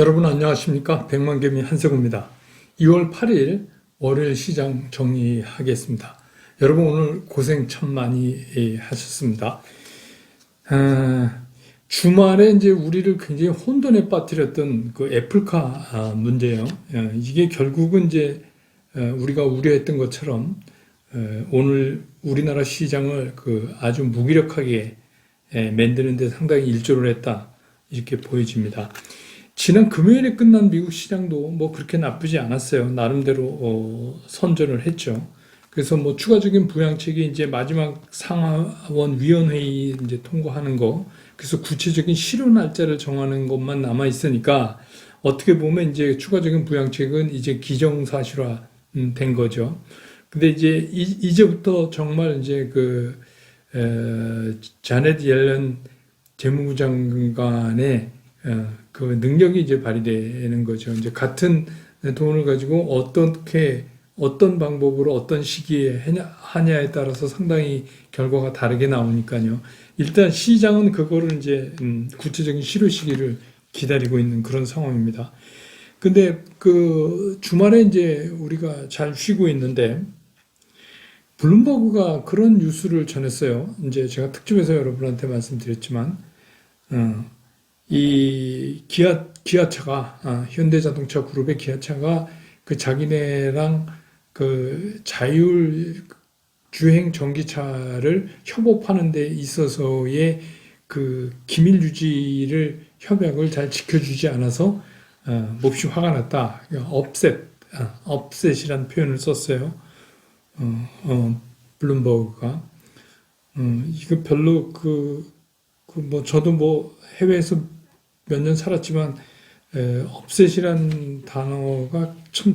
여러분 안녕하십니까? 백만개미 한석우입니다. 2월 8일 월요일 시장 정리하겠습니다. 여러분 오늘 고생 참 많이 하셨습니다. 주말에 이제 우리를 굉장히 혼돈에 빠뜨렸던 그 애플카 문제요. 이게 결국은 이제 우리가 우려했던 것처럼 오늘 우리나라 시장을 그 아주 무기력하게 만드는 데 상당히 일조를 했다. 이렇게 보여집니다. 지난 금요일에 끝난 미국 시장도 뭐 그렇게 나쁘지 않았어요. 나름대로 선전을 했죠. 그래서 뭐 추가적인 부양책이 이제 마지막 상하원 위원회의 이제 통과하는 거, 그래서 구체적인 실효 날짜를 정하는 것만 남아 있으니까 어떻게 보면 이제 추가적인 부양책은 이제 기정사실화 된 거죠. 근데 이제 이제부터 정말 이제 그 자넷 옐런 재무부 장관의 그 능력이 이제 발휘되는 거죠. 이제 같은 돈을 가지고 어떤 방법으로 어떤 시기에 하냐에 따라서 상당히 결과가 다르게 나오니까요. 일단 시장은 그거를 이제 구체적인 실효 시기를 기다리고 있는 그런 상황입니다. 근데 그 주말에 이제 우리가 잘 쉬고 있는데 블룸버그가 그런 뉴스를 전했어요. 이제 제가 특집에서 여러분한테 말씀드렸지만 이 기아차가 현대자동차 그룹의 기아차가 그 자기네랑 그 자율 주행 전기차를 협업하는 데 있어서의 그 기밀 유지를 협약을 잘 지켜주지 않아서 몹시 화가 났다. 업셋이라는 표현을 썼어요. 블룸버그가 이거 별로 뭐 저도 뭐 해외에서 몇 년 살았지만 업셋이란 단어가 참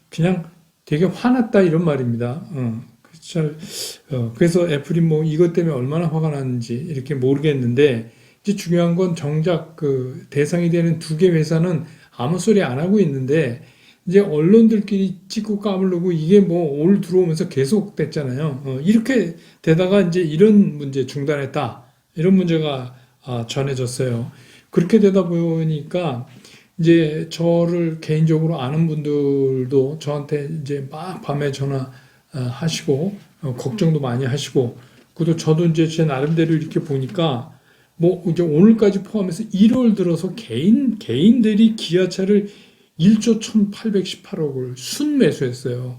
그냥 되게 화났다 이런 말입니다. 그래서 애플이 뭐 이것 때문에 얼마나 화가 났는지 이렇게 모르겠는데 이제 중요한 건 정작 그 대상이 되는 두 개 회사는 아무 소리 안 하고 있는데 이제 언론들끼리 찍고 까불고 이게 뭐 올 들어오면서 계속 됐잖아요. 이렇게 되다가 이제 이런 문제 중단했다. 이런 문제가 전해졌어요. 그렇게 되다 보니까 이제 저를 개인적으로 아는 분들도 저한테 이제 막 밤에 전화하시고 걱정도 많이 하시고, 그리고 저도 이제 제 나름대로 이렇게 보니까 뭐 이제 오늘까지 포함해서 1월 들어서 개인들이 기아차를 1조 1,818억을 순매수했어요.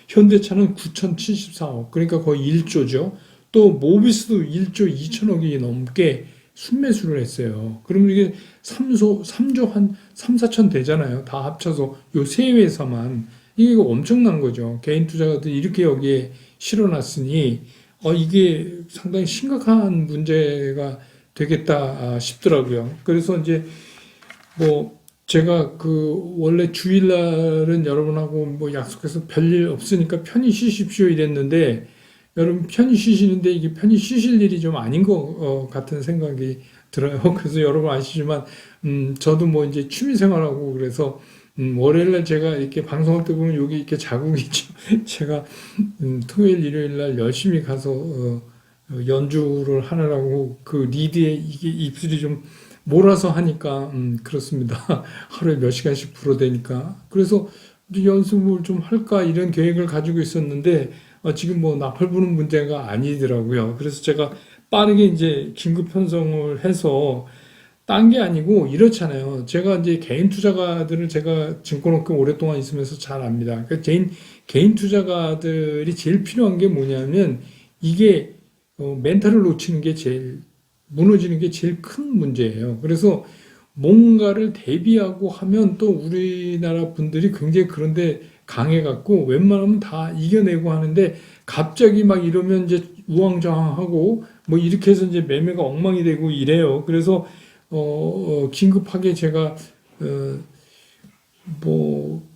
현대차는 9,074억, 그러니까 거의 1조죠. 또 모비스도 1조 2천억이 넘게 순매수를 했어요. 그러면 이게 3조 한 3, 4천 되잖아요. 다 합쳐서 요 세 회사만. 이게 엄청난 거죠. 개인 투자가들이 이렇게 여기에 실어놨으니 이게 상당히 심각한 문제가 되겠다 싶더라고요. 그래서 이제 뭐 제가 그 원래 주일날은 여러분하고 뭐 약속해서 별일 없으니까 편히 쉬십시오 이랬는데, 여러분 편히 쉬시는데 이게 편히 쉬실 일이 좀 아닌 것 같은 생각이 들어요. 그래서 여러분 아시지만 저도 뭐 이제 취미 생활하고 그래서 월요일날 제가 이렇게 방송할 때 보면 여기 이렇게 자국이 있죠. 제가 토요일 일요일날 열심히 가서 연주를 하느라고 그 리드에 이게 입술이 좀 몰아서 하니까 그렇습니다. 하루에 몇 시간씩 불어대니까. 그래서 연습을 좀 할까 이런 계획을 가지고 있었는데 지금 뭐 나팔 부는 문제가 아니더라고요. 그래서 제가 빠르게 이제 긴급 편성을 해서 딴 게 아니고 이렇잖아요. 제가 이제 개인 투자가들을 제가 증권업계 오랫동안 있으면서 잘 압니다. 그러니까 개인 투자가들이 제일 필요한 게 뭐냐면 이게 멘탈을 놓치는 게 무너지는 게 제일 큰 문제예요. 그래서 뭔가를 대비하고 하면 또 우리나라 분들이 굉장히 그런데 강해갖고 웬만하면 다 이겨내고 하는데 갑자기 막 이러면 이제 우왕좌왕하고 뭐 이렇게 해서 이제 매매가 엉망이 되고 이래요. 그래서 긴급하게 제가 뭐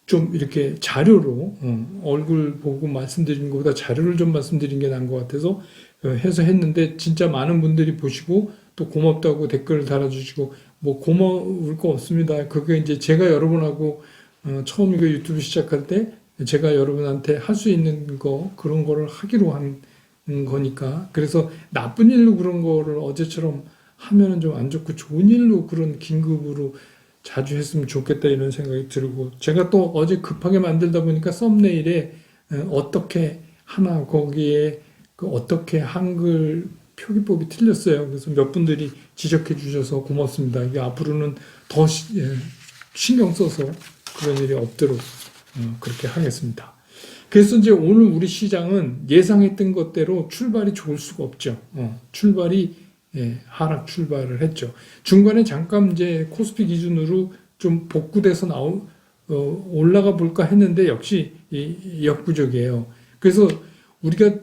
좀 이렇게 자료로 얼굴 보고 말씀드리는 것보다 자료를 좀 말씀드린 게 나은 것 같아서 해서 했는데 진짜 많은 분들이 보시고 또 고맙다고 댓글을 달아주시고 뭐 고마울 거 없습니다. 그게 이제 제가 여러분하고 처음 이거 유튜브 시작할 때 제가 여러분한테 할 수 있는 거 그런 거를 하기로 한 거니까. 그래서 나쁜 일로 그런 거를 어제처럼 하면은 좀 안 좋고 좋은 일로 그런 긴급으로 자주 했으면 좋겠다 이런 생각이 들고 제가 또 어제 급하게 만들다 보니까 썸네일에 어떻게 하나 거기에 그 어떻게 한글 표기법이 틀렸어요. 그래서 몇 분들이 지적해 주셔서 고맙습니다. 이게 앞으로는 더 신경 써서 그런 일이 없도록 그렇게 하겠습니다. 그래서 이제 오늘 우리 시장은 예상했던 것대로 출발이 좋을 수가 없죠. 출발이 하락 출발을 했죠. 중간에 잠깐 이제 코스피 기준으로 좀 복구돼서 올라가 볼까 했는데 역시 역부족이에요. 그래서 우리가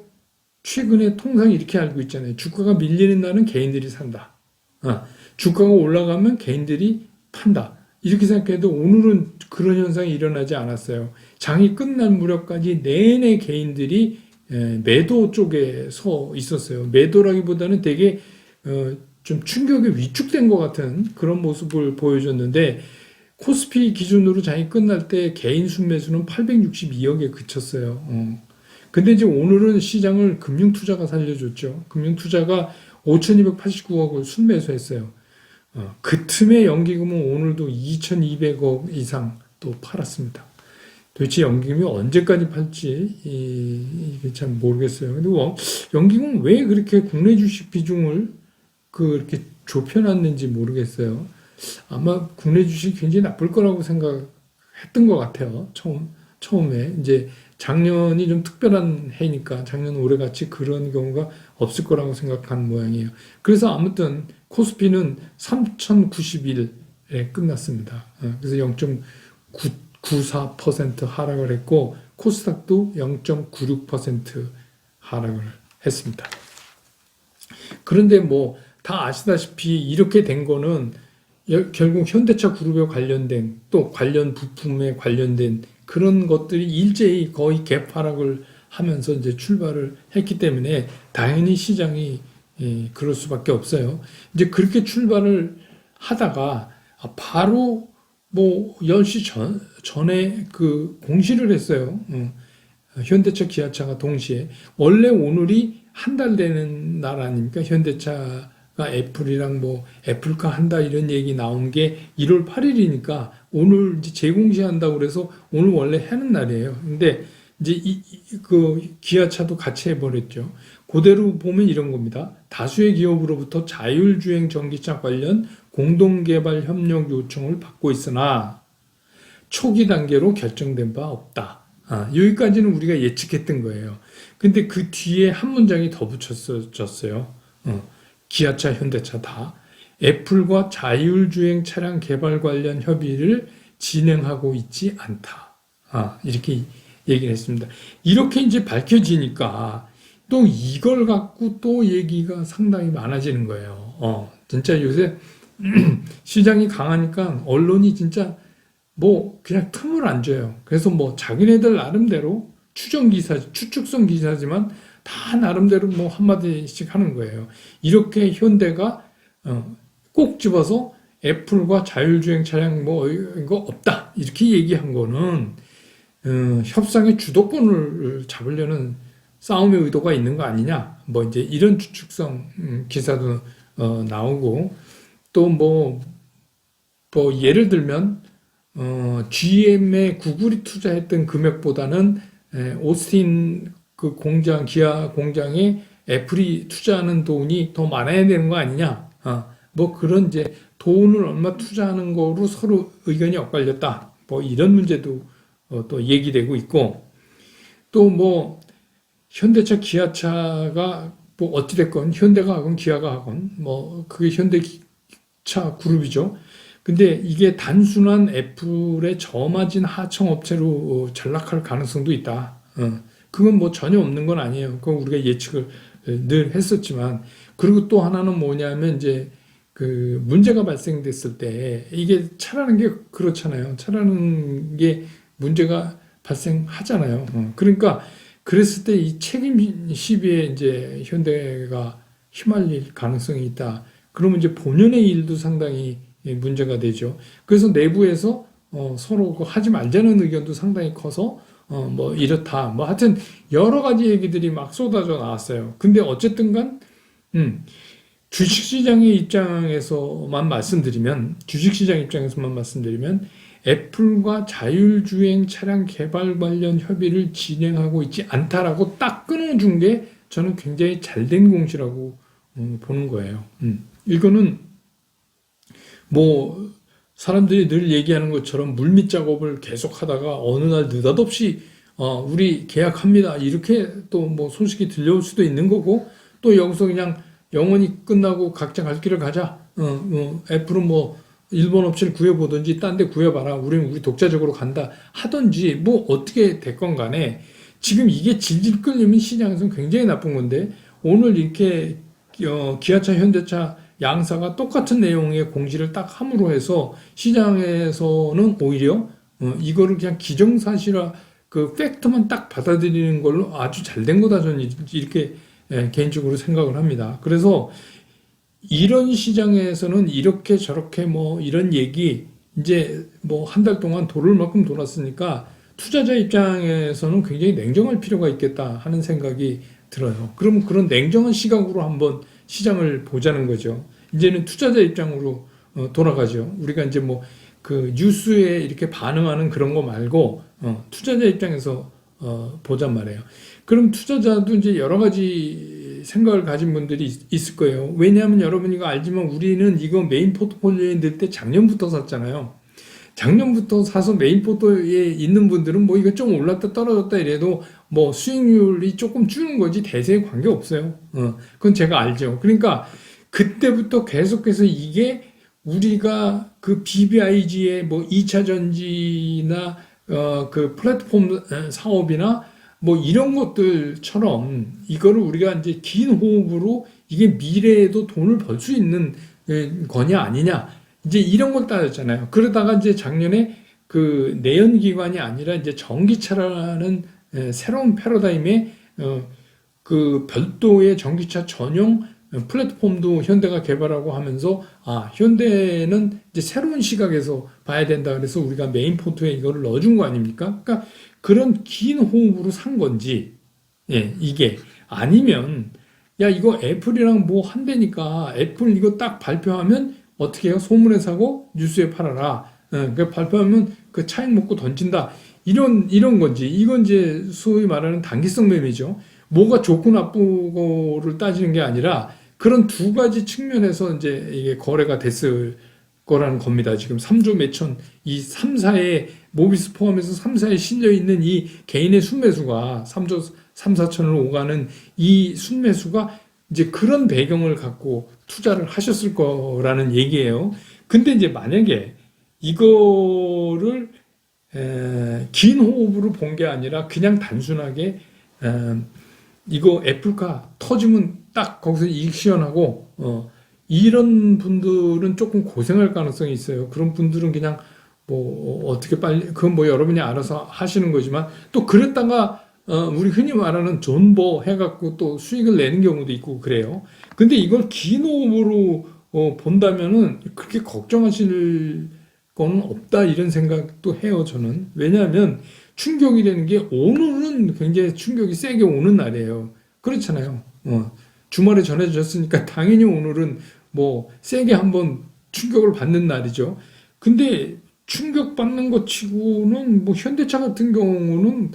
최근에 통상 이렇게 알고 있잖아요. 주가가 밀리는 날은 개인들이 산다. 주가가 올라가면 개인들이 판다. 이렇게 생각해도 오늘은 그런 현상이 일어나지 않았어요. 장이 끝날 무렵까지 내내 개인들이 매도 쪽에 서 있었어요. 매도라기보다는 되게 좀 충격에 위축된 것 같은 그런 모습을 보여줬는데 코스피 기준으로 장이 끝날 때 개인 순매수는 862억에 그쳤어요. 근데 이제 오늘은 시장을 금융투자가 살려줬죠. 금융투자가 5,289억을 순매수했어요. 그 틈에 연기금은 오늘도 2,200억 이상 또 팔았습니다. 도대체 연기금이 언제까지 팔지 이게 참 모르겠어요. 근데 연기금은 왜 그렇게 국내 주식 비중을 그렇게 좁혀놨는지 모르겠어요. 아마 국내 주식 굉장히 나쁠 거라고 생각했던 것 같아요. 처음에 이제 작년이 좀 특별한 해니까 작년 올해같이 그런 경우가 없을 거라고 생각한 모양이에요. 그래서 아무튼 코스피는 3,091에 끝났습니다. 그래서 0.94% 하락을 했고 코스닥도 0.96% 하락을 했습니다. 그런데 뭐 다 아시다시피 이렇게 된 거는 결국 현대차 그룹에 관련된 또 관련 부품에 관련된 그런 것들이 일제히 거의 갭 하락을 하면서 이제 출발을 했기 때문에 당연히 시장이 그럴 수밖에 없어요. 이제 그렇게 출발을 하다가 바로 뭐 10시 전에 그 공시를 했어요. 현대차, 기아차가 동시에. 원래 오늘이 한 달 되는 날 아닙니까? 현대차가 애플이랑 뭐 애플카 한다 이런 얘기 나온 게 1월 8일이니까 오늘 이제 재공시한다고 그래서 오늘 원래 하는 날이에요. 근데 이제 그 기아차도 같이 해버렸죠. 그대로 보면 이런 겁니다. 다수의 기업으로부터 자율주행 전기차 관련 공동개발 협력 요청을 받고 있으나 초기 단계로 결정된 바 없다. 여기까지는 우리가 예측했던 거예요. 근데 그 뒤에 한 문장이 더 붙여졌어요. 기아차, 현대차 다 애플과 자율주행 차량 개발 관련 협의를 진행하고 있지 않다. 이렇게 얘기를 했습니다. 이렇게 이제 밝혀지니까 또 이걸 갖고 또 얘기가 상당히 많아지는 거예요. 진짜 요새 시장이 강하니까 언론이 진짜 뭐 그냥 틈을 안 줘요. 그래서 뭐 자기네들 나름대로 추측성 기사지만 다 나름대로 뭐 한마디씩 하는 거예요. 이렇게 현대가 꼭 집어서 애플과 자율주행 차량 뭐 이거 없다 이렇게 얘기한 거는 협상의 주도권을 잡으려는 싸움의 의도가 있는 거 아니냐 뭐 이제 이런 추측성 기사도 나오고 또 뭐 예를 들면 GM에 구글이 투자했던 금액보다는 오스틴 그 공장, 기아 공장에 애플이 투자하는 돈이 더 많아야 되는 거 아니냐. 뭐 그런 이제 돈을 얼마 투자하는 거로 서로 의견이 엇갈렸다. 뭐 이런 문제도 또 얘기되고 있고 또 뭐 현대차, 기아차가 뭐 어찌됐건 현대가 하건 기아가 하건 뭐 그게 현대차 그룹이죠. 근데 이게 단순한 애플의 저마진 하청업체로 전락할 가능성도 있다. 그건 뭐 전혀 없는 건 아니에요. 그건 우리가 예측을 늘 했었지만. 그리고 또 하나는 뭐냐면 이제 그 문제가 발생됐을 때 이게 차라는 게 그렇잖아요. 차라는 게 문제가 발생하잖아요. 그러니까 그랬을 때 이 책임 시비에 이제 현대가 휘말릴 가능성이 있다. 그러면 이제 본연의 일도 상당히 문제가 되죠. 그래서 내부에서 서로 하지 말자는 의견도 상당히 커서 뭐 이렇다. 뭐 하여튼 여러 가지 얘기들이 막 쏟아져 나왔어요. 근데 어쨌든 간 주식시장의 주식시장 입장에서만 말씀드리면, 애플과 자율주행 차량 개발 관련 협의를 진행하고 있지 않다라고 딱 끊어준 게 저는 굉장히 잘된 공시라고 보는 거예요. 이거는 뭐 사람들이 늘 얘기하는 것처럼 물밑 작업을 계속 하다가 어느 날 느닷없이 우리 계약합니다, 이렇게 또 뭐 소식이 들려올 수도 있는 거고, 또 여기서 그냥 영원히 끝나고 각자 갈 길을 가자. 애플은 뭐 일본 업체를 구해보든지 딴 데 구해봐라, 우리는 우리 독자적으로 간다 하든지 뭐 어떻게 됐건 간에 지금 이게 질질 끌리면 시장에서는 굉장히 나쁜 건데, 오늘 이렇게 기아차, 현대차 양사가 똑같은 내용의 공시를 딱 함으로 해서 시장에서는 오히려 이거를 그냥 기정사실화, 그 팩트만 딱 받아들이는 걸로 아주 잘 된 거다, 저는 이렇게 개인적으로 생각을 합니다. 그래서 이런 시장에서는 이렇게 저렇게 뭐 이런 얘기 이제 뭐 한 달 동안 돌을 만큼 돌았으니까 투자자 입장에서는 굉장히 냉정할 필요가 있겠다 하는 생각이 들어요. 그럼 그런 냉정한 시각으로 한번 시장을 보자는 거죠. 이제는 투자자 입장으로 돌아가죠. 우리가 이제 뭐 그 뉴스에 이렇게 반응하는 그런 거 말고 투자자 입장에서 보잔 말이에요. 그럼 투자자도 이제 여러 가지 생각을 가진 분들이 있을 거예요. 왜냐하면 여러분 이거 알지만 우리는 이거 메인 포트폴리오에 넣을 때 작년부터 샀잖아요. 작년부터 사서 메인 포트에 있는 분들은 뭐 이거 좀 올랐다 떨어졌다 이래도 뭐 수익률이 조금 주는 거지 대세에 관계 없어요. 그건 제가 알죠. 그러니까 그때부터 계속해서 이게 우리가 그 BBIG의 뭐 2차 전지나 그 플랫폼 사업이나 뭐 이런 것들처럼 이거를 우리가 이제 긴 호흡으로 이게 미래에도 돈을 벌 수 있는 거냐 아니냐, 이제 이런 걸 따졌잖아요. 그러다가 이제 작년에 그 내연기관이 아니라 이제 전기차라는 새로운 패러다임의 그 별도의 전기차 전용 플랫폼도 현대가 개발하고 하면서 현대는 이제 새로운 시각에서 봐야 된다, 그래서 우리가 메인 포트에 이거를 넣어준 거 아닙니까? 그러니까 그런 긴 호흡으로 산 건지, 이게 아니면 야 이거 애플이랑 뭐 한대니까 애플 이거 딱 발표하면 어떻게 해요? 소문에 사고 뉴스에 팔아라. 그 발표하면 그 차익 먹고 던진다. 이런 건지, 이건 이제 소위 말하는 단기성 매매죠. 뭐가 좋고 나쁘고를 따지는 게 아니라 그런 두 가지 측면에서 이제 이게 거래가 됐을 거라는 겁니다. 지금 3조 몇천, 이 3사에 모비스 포함해서 3사에 실려 있는 이 개인의 순매수가 3조 3, 4천을 오가는 이 순매수가 이제 그런 배경을 갖고 투자를 하셨을 거라는 얘기예요. 근데 이제 만약에 이거를 긴 호흡으로 본 게 아니라 그냥 단순하게 이거 애플카 터지면 딱 거기서 이익 시현하고 이런 분들은 조금 고생할 가능성이 있어요. 그런 분들은 그냥 뭐 어떻게 빨리, 그건 뭐 여러분이 알아서 하시는 거지만, 또 그랬다가 우리 흔히 말하는 존버 해갖고 또 수익을 내는 경우도 있고 그래요. 근데 이걸 긴 호흡으로 본다면은 그렇게 걱정하실 거는 없다, 이런 생각도 해요, 저는. 왜냐하면 충격이 되는 게 오늘은 굉장히 충격이 세게 오는 날이에요. 그렇잖아요. 주말에 전해졌으니까 당연히 오늘은 뭐 세게 한번 충격을 받는 날이죠. 근데 충격받는 것 치고는 뭐 현대차 같은 경우는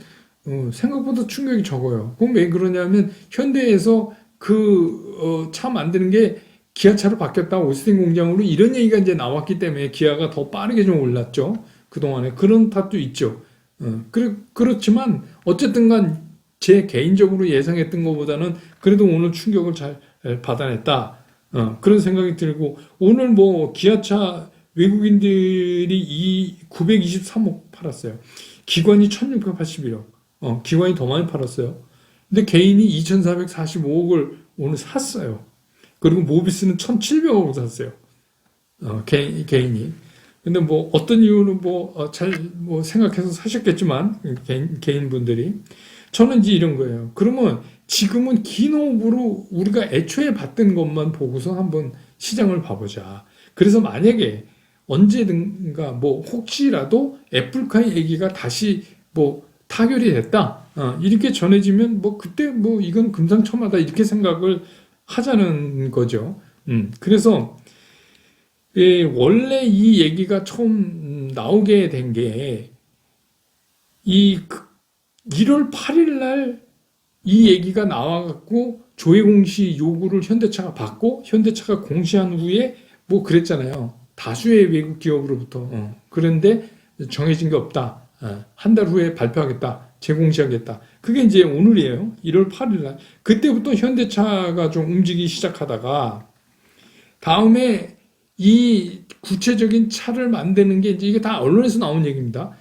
생각보다 충격이 적어요. 그럼 왜 그러냐면 현대에서 그 차 만드는 게 기아차로 바뀌었다, 오스틴 공장으로, 이런 얘기가 이제 나왔기 때문에 기아가 더 빠르게 좀 올랐죠. 그동안에 그런 탓도 있죠. 그렇지만 어쨌든 간 제 개인적으로 예상했던 것보다는 그래도 오늘 충격을 잘 받아냈다. 그런 생각이 들고, 오늘 뭐 기아차 외국인들이 923억 팔았어요. 기관이 1681억. 기관이 더 많이 팔았어요. 근데 개인이 2445억을 오늘 샀어요. 그리고 모비스는 1700억을 샀어요. 개인이. 근데 뭐 어떤 이유는 뭐 잘 뭐 생각해서 사셨겠지만, 개인분들이. 저는 이제 이런 거예요. 그러면 지금은 긴 호흡으로 우리가 애초에 봤던 것만 보고서 한번 시장을 봐보자. 그래서 만약에 언제든가 뭐 혹시라도 애플카의 얘기가 다시 뭐 타결이 됐다, 이렇게 전해지면 뭐 그때 뭐 이건 금상첨화다, 이렇게 생각을 하자는 거죠. 그래서 원래 이 얘기가 처음 나오게 된 게 이 1월 8일 날 이 얘기가 나와갖고 조회 공시 요구를 현대차가 받고 현대차가 공시한 후에 뭐 그랬잖아요. 다수의 외국 기업으로부터. 그런데 정해진 게 없다. 한 달 후에 발표하겠다. 재공시하겠다. 그게 이제 오늘이에요. 1월 8일 날. 그때부터 현대차가 좀 움직이기 시작하다가 다음에 이 구체적인 차를 만드는 게 이제 이게 다 언론에서 나온 얘기입니다.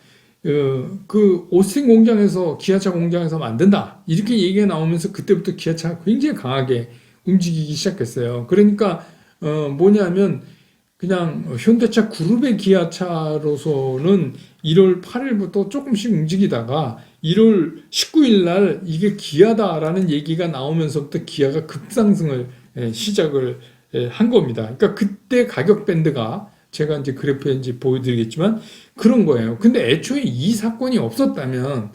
그 오스틴 공장에서 기아차 공장에서 만든다 이렇게 얘기가 나오면서 그때부터 기아차가 굉장히 강하게 움직이기 시작했어요. 그러니까 뭐냐면 그냥 현대차 그룹의 기아차로서는 1월 8일부터 조금씩 움직이다가 1월 19일 날 이게 기아다라는 얘기가 나오면서부터 기아가 급상승을 시작을 한 겁니다. 그러니까 그때 가격 밴드가 제가 이제 그래프에 이제 보여드리겠지만 그런 거예요. 근데 애초에 이 사건이 없었다면,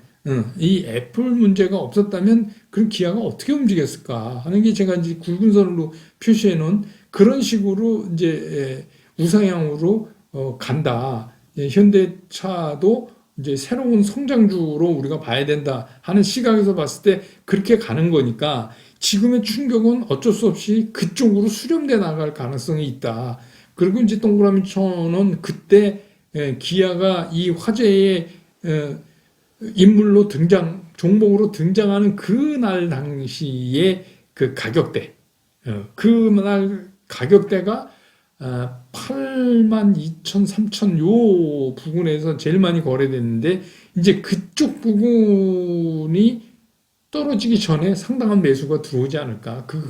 이 애플 문제가 없었다면 그럼 기아가 어떻게 움직였을까 하는 게 제가 이제 굵은 선으로 표시해 놓은 그런 식으로 이제 우상향으로 간다. 현대차도 이제 새로운 성장주로 우리가 봐야 된다 하는 시각에서 봤을 때 그렇게 가는 거니까 지금의 충격은 어쩔 수 없이 그쪽으로 수렴돼 나갈 가능성이 있다. 그리고 이제 동그라미 쳐는 그때 기아가 이 화제의 인물로 종목으로 등장하는 그날 당시의 그 가격대, 그날 가격대가 8만 2천, 3천 요 부근에서 제일 많이 거래됐는데 이제 그쪽 부분이 떨어지기 전에 상당한 매수가 들어오지 않을까. 그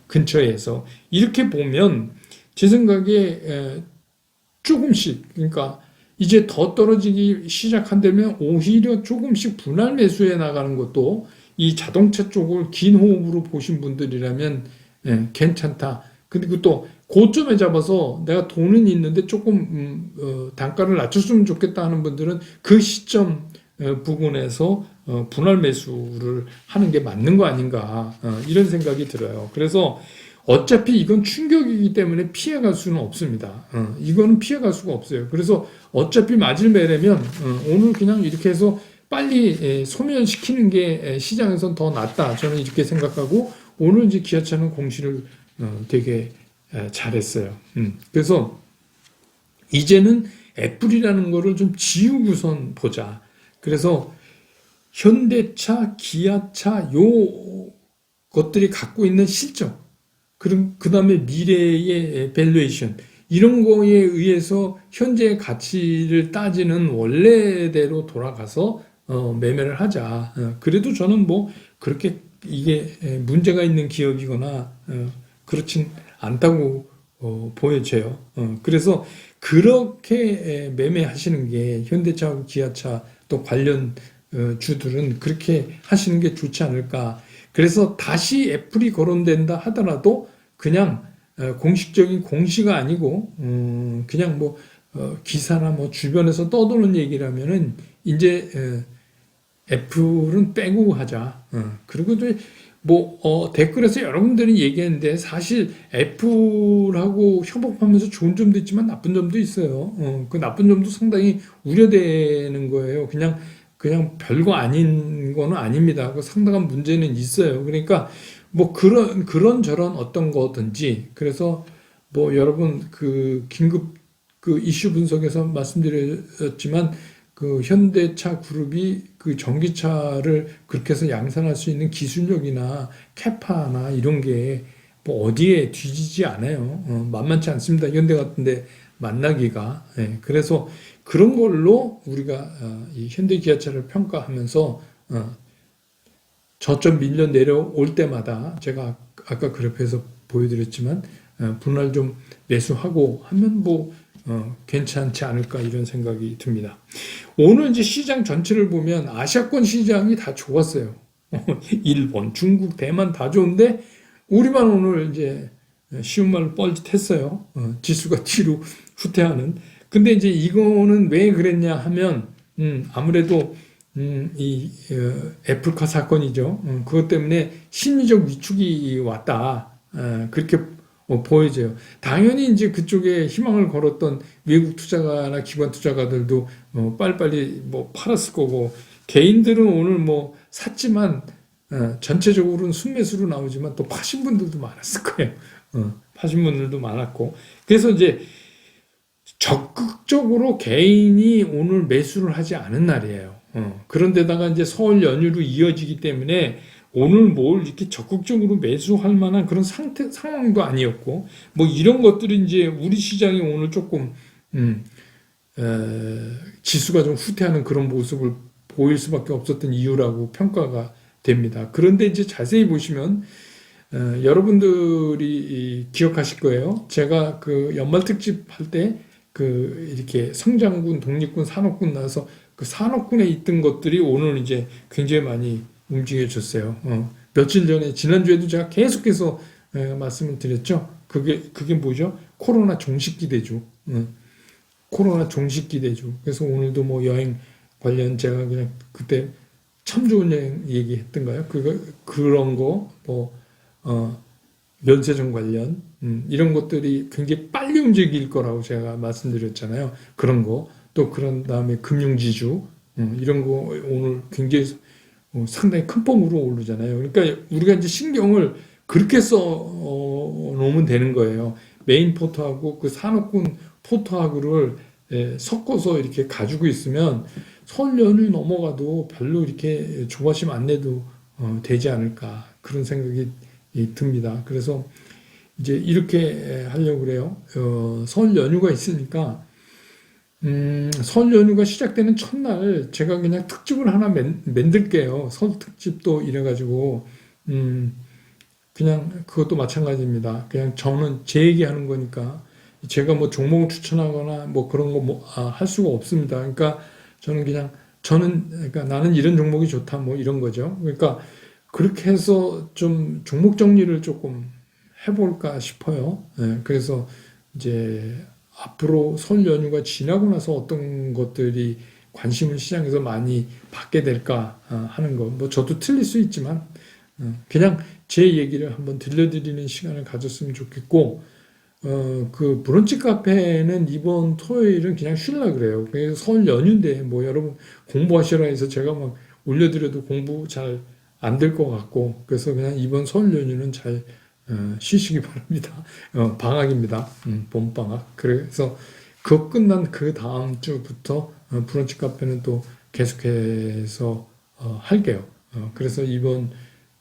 근처에서. 이렇게 보면 제 생각에 조금씩, 그러니까 이제 더 떨어지기 시작한다면 오히려 조금씩 분할 매수해 나가는 것도 이 자동차 쪽을 긴 호흡으로 보신 분들이라면 괜찮다. 그리고 또 고점에 잡아서 내가 돈은 있는데 조금 단가를 낮췄으면 좋겠다 하는 분들은 그 시점 부분에서 분할 매수를 하는 게 맞는 거 아닌가 이런 생각이 들어요. 그래서 어차피 이건 충격이기 때문에 피해갈 수는 없습니다. 이거는 피해갈 수가 없어요. 그래서 어차피 맞을 매라면 오늘 그냥 이렇게 해서 빨리 소멸시키는 게 시장에선 더 낫다. 저는 이렇게 생각하고 오늘 이제 기아차는 공시를 되게 잘했어요. 그래서 이제는 애플이라는 거를 좀 지우고선 보자. 그래서 현대차, 기아차 요 것들이 갖고 있는 실적 그 다음에 미래의 밸류에이션 이런 거에 의해서 현재의 가치를 따지는 원래대로 돌아가서 매매를 하자. 그래도 저는 뭐 그렇게 이게 문제가 있는 기업이거나 그렇진 않다고 보여져요. 그래서 그렇게 매매하시는 게 현대차하고 기아차 또 관련 주들은 그렇게 하시는 게 좋지 않을까. 그래서 다시 애플이 거론된다 하더라도 그냥 공식적인 공시가 아니고 그냥 뭐 기사나 뭐 주변에서 떠도는 얘기라면은 이제 애플은 빼고 하자. 그리고 뭐 댓글에서 여러분들이 얘기했는데 사실 애플하고 협업하면서 좋은 점도 있지만 나쁜 점도 있어요. 그 나쁜 점도 상당히 우려되는 거예요. 그냥 별거 아닌 거는 아닙니다. 그 상당한 문제는 있어요. 그러니까 뭐 그런 저런 어떤 거든지 그래서 뭐 여러분 그 긴급 그 이슈 분석에서 말씀드렸지만 그 현대차 그룹이 그 전기차를 그렇게 해서 양산할 수 있는 기술력이나 캐파나 이런 게 뭐 어디에 뒤지지 않아요. 만만치 않습니다. 현대 같은데 만나기가. 그래서 그런 걸로 우리가 이 현대 기아차를 평가하면서 저점 밀려 내려올 때마다 제가 아까 그래프에서 보여드렸지만 분할 좀 매수하고 하면 뭐 괜찮지 않을까 이런 생각이 듭니다. 오늘 이제 시장 전체를 보면 아시아권 시장이 다 좋았어요. 일본, 중국, 대만 다 좋은데 우리만 오늘 이제 쉬운 말로 뻘짓했어요. 지수가 뒤로 후퇴하는. 근데 이제 이거는 왜 그랬냐 하면 아무래도 이 애플카 사건이죠. 그것 때문에 심리적 위축이 왔다. 그렇게 보여져요. 당연히 이제 그쪽에 희망을 걸었던 외국 투자가나 기관 투자가들도 빨리빨리 뭐 팔았을 거고, 개인들은 오늘 뭐 샀지만 전체적으로는 순매수로 나오지만 또 파신 분들도 많았을 거예요. 파신 분들도 많았고, 그래서 이제 적극적으로 개인이 오늘 매수를 하지 않은 날이에요. 그런데다가 이제 설 연휴로 이어지기 때문에 오늘 뭘 이렇게 적극적으로 매수할 만한 그런 상황도 아니었고, 뭐 이런 것들이 이제 우리 시장이 오늘 조금, 지수가 좀 후퇴하는 그런 모습을 보일 수밖에 없었던 이유라고 평가가 됩니다. 그런데 이제 자세히 보시면, 여러분들이 기억하실 거예요. 제가 그 연말 특집 할 때 그 이렇게 성장군, 독립군, 산업군 나서 그 산업군에 있던 것들이 오늘 이제 굉장히 많이 움직여졌어요. 며칠 전에 지난주에도 제가 계속해서 말씀을 드렸죠. 그게 뭐죠? 코로나 종식기대주. 코로나 종식기대주. 그래서 오늘도 뭐 여행 관련 제가 그냥 그때 참 좋은 여행 얘기했던가요? 그런 거, 뭐, 면세점 관련, 이런 것들이 굉장히 빨리 움직일 거라고 제가 말씀드렸잖아요. 그런 거. 또 그런 다음에 금융지주, 이런 거 오늘 굉장히 상당히 큰 폼으로 오르잖아요. 그러니까 우리가 이제 신경을 그렇게 써 놓으면 되는 거예요. 메인 포트하고 그 산업군 포트하고를 섞어서 이렇게 가지고 있으면 설 연휴 넘어가도 별로 이렇게 조바심 안 내도 되지 않을까 그런 생각이 듭니다. 그래서 이제 이렇게 하려고 그래요. 설 연휴가 있으니까 설 연휴가 시작되는 첫날 제가 그냥 특집을 하나 만들게요. 설 특집도 이래가지고 그냥 그것도 마찬가지입니다. 그냥 저는 제 얘기하는 거니까 제가 뭐 종목을 추천하거나 뭐 그런 거 할 수가 없습니다. 그러니까 그러니까 나는 이런 종목이 좋다 뭐 이런 거죠. 그러니까 그렇게 해서 좀 종목 정리를 조금 해볼까 싶어요. 그래서 이제 앞으로 설 연휴가 지나고 나서 어떤 것들이 관심을 시장에서 많이 받게 될까 하는 거. 뭐 저도 틀릴 수 있지만 그냥 제 얘기를 한번 들려드리는 시간을 가졌으면 좋겠고, 그 브런치 카페는 이번 토요일은 그냥 쉬려고 그래요. 그래서 설 연휴인데 뭐 여러분 공부하시라 해서 제가 막 올려드려도 공부 잘 안 될 것 같고, 그래서 그냥 이번 설 연휴는 잘 쉬시기 바랍니다. 방학입니다. 봄방학. 그래서 그거 끝난 그 다음 주부터 브런치 카페는 또 계속해서 할게요. 그래서 이번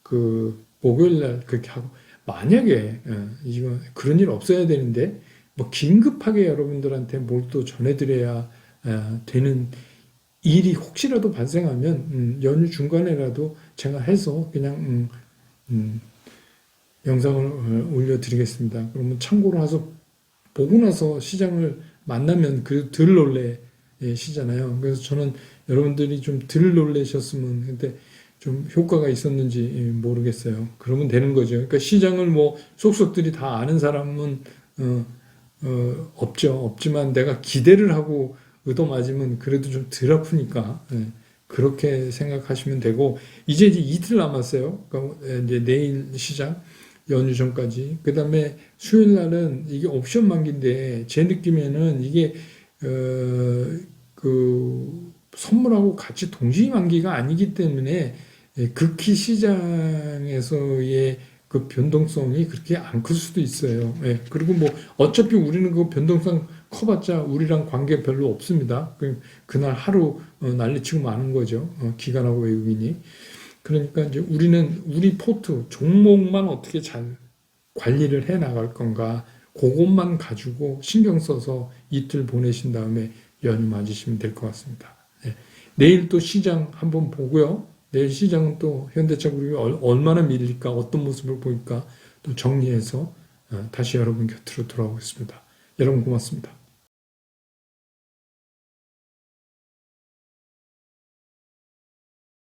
그 목요일 날 그렇게 하고, 만약에 이거 그런 일 없어야 되는데 뭐 긴급하게 여러분들한테 뭘 또 전해드려야 되는 일이 혹시라도 발생하면 연휴 중간에라도 제가 해서 그냥 영상을 올려드리겠습니다. 그러면 참고로 해서 보고 나서 시장을 만나면 덜 놀래시잖아요. 그래서 저는 여러분들이 좀 덜 놀래셨으면, 근데 좀 효과가 있었는지 모르겠어요. 그러면 되는 거죠. 그러니까 시장을 뭐 속속들이 다 아는 사람은 없죠. 없지만 내가 기대를 하고 얻어맞으면 그래도 좀 덜 아프니까 그렇게 생각하시면 되고, 이제 이틀 남았어요. 그러니까 이제 내일 시장 연휴 전까지. 그 다음에 수요일 날은 이게 옵션 만기인데 제 느낌에는 이게 그 선물하고 같이 동시 만기가 아니기 때문에 극히 시장에서의 그 변동성이 그렇게 안 클 수도 있어요. 그리고 뭐 어차피 우리는 그 변동성 커봤자 우리랑 관계 별로 없습니다. 그날 하루 난리치고 마는 거죠. 기관하고 외국인이. 그러니까 이제 우리는 우리 포트 종목만 어떻게 잘 관리를 해 나갈 건가, 그것만 가지고 신경 써서 이틀 보내신 다음에 연휴 맞으시면 될 것 같습니다. 내일 또 시장 한번 보고요. 내일 시장은 또 현대차 그룹이 얼마나 밀릴까, 어떤 모습을 보일까 또 정리해서 다시 여러분 곁으로 돌아오겠습니다. 여러분 고맙습니다.